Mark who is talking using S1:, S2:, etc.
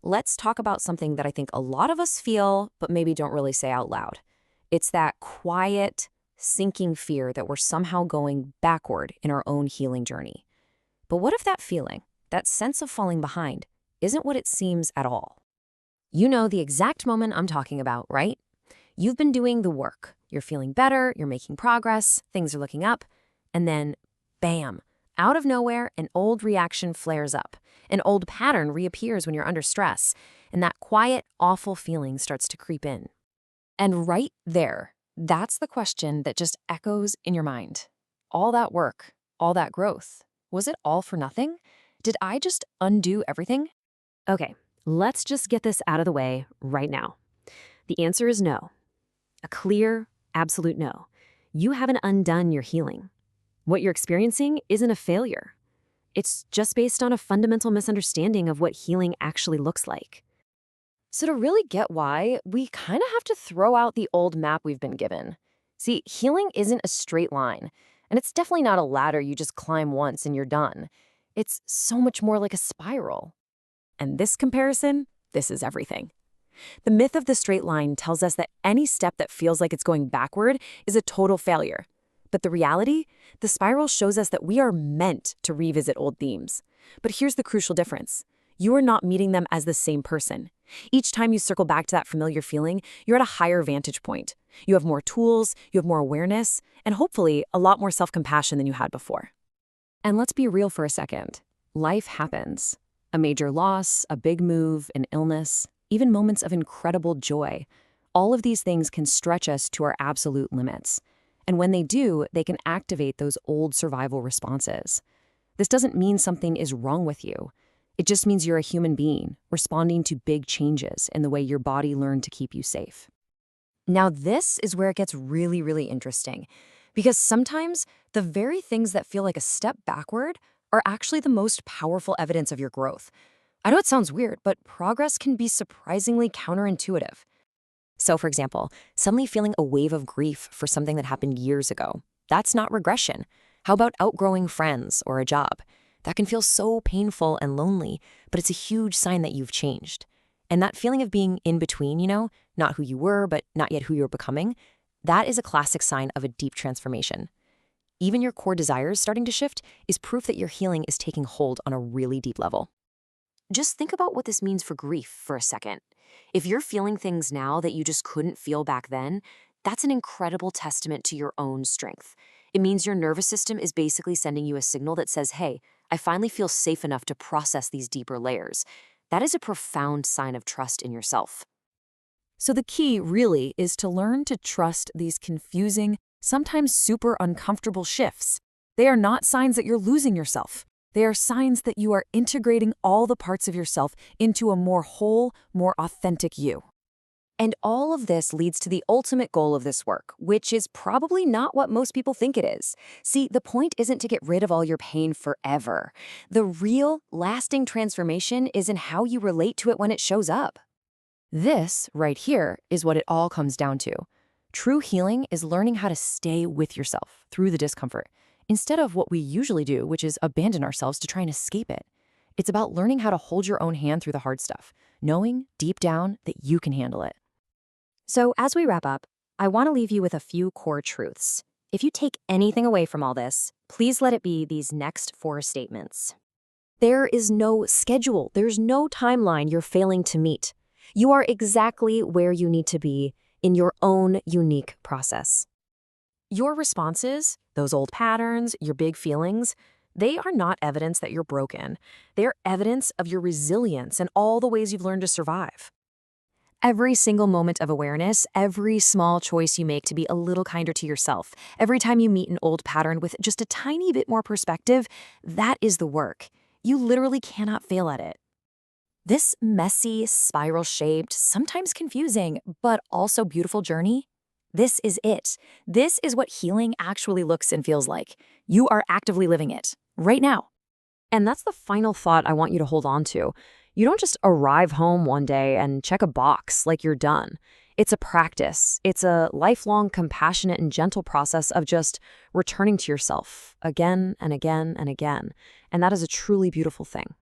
S1: let's talk about something that I think a lot of us feel, but maybe don't really say out loud. It's that quiet, sinking fear that we're somehow going backward in our own healing journey. But what if that feeling, that sense of falling behind, isn't what it seems at all? You know the exact moment I'm talking about, right? You've been doing the work. You're feeling better, you're making progress, things are looking up, and then, bam, out of nowhere, an old reaction flares up. An old pattern reappears when you're under stress, and that quiet, awful feeling starts to creep in. And right there, that's the question that just echoes in your mind. All that work, all that growth, was it all for nothing? Did I just undo everything? Okay, let's just get this out of the way right now. The answer is no. A clear, absolute no. You haven't undone your healing. What you're experiencing isn't a failure. It's just based on a fundamental misunderstanding of what healing actually looks like. So to really get why, we kind of have to throw out the old map we've been given. See, healing isn't a straight line, and it's definitely not a ladder you just climb once and you're done. It's so much more like a spiral. And this comparison, this is everything. The myth of the straight line tells us that any step that feels like it's going backward is a total failure. But the reality, the spiral shows us that we are meant to revisit old themes. But here's the crucial difference. You are not meeting them as the same person. Each time you circle back to that familiar feeling, you're at a higher vantage point. You have more tools, you have more awareness, and hopefully a lot more self-compassion than you had before. And let's be real for a second. Life happens. A major loss, a big move, an illness, even moments of incredible joy. All of these things can stretch us to our absolute limits. And when they do, they can activate those old survival responses. This doesn't mean something is wrong with you. It just means you're a human being, responding to big changes in the way your body learned to keep you safe. Now, this is where it gets really, really interesting, because sometimes the very things that feel like a step backward are actually the most powerful evidence of your growth. I know it sounds weird, but progress can be surprisingly counterintuitive. So, for example, suddenly feeling a wave of grief for something that happened years ago. That's not regression. How about outgrowing friends or a job? That can feel so painful and lonely, but it's a huge sign that you've changed. And that feeling of being in between, not who you were, but not yet who you're becoming, that is a classic sign of a deep transformation. Even your core desires starting to shift is proof that your healing is taking hold on a really deep level. Just think about what this means for grief for a second. If you're feeling things now that you just couldn't feel back then, that's an incredible testament to your own strength. It means your nervous system is basically sending you a signal that says, hey, I finally feel safe enough to process these deeper layers. That is a profound sign of trust in yourself. So the key really is to learn to trust these confusing, sometimes super uncomfortable shifts. They are not signs that you're losing yourself. They are signs that you are integrating all the parts of yourself into a more whole, more authentic you. And all of this leads to the ultimate goal of this work, which is probably not what most people think it is. See, the point isn't to get rid of all your pain forever. The real, lasting transformation is in how you relate to it when it shows up. This, right here, is what it all comes down to. True healing is learning how to stay with yourself through the discomfort, instead of what we usually do, which is abandon ourselves to try and escape it. It's about learning how to hold your own hand through the hard stuff, knowing deep down that you can handle it. So as we wrap up, I want to leave you with a few core truths. If you take anything away from all this, please let it be these next 4 statements. There is no schedule. There's no timeline you're failing to meet. You are exactly where you need to be in your own unique process. Your responses, those old patterns, your big feelings, they are not evidence that you're broken. They're evidence of your resilience and all the ways you've learned to survive. Every single moment of awareness, every small choice you make to be a little kinder to yourself, every time you meet an old pattern with just a tiny bit more perspective, that is the work. You literally cannot fail at it. This messy, spiral-shaped, sometimes confusing, but also beautiful journey, this is it. This is what healing actually looks and feels like. You are actively living it, right now. And that's the final thought I want you to hold on to. You don't just arrive home one day and check a box like you're done. It's a practice. It's a lifelong, compassionate, and gentle process of just returning to yourself again and again and again. And that is a truly beautiful thing.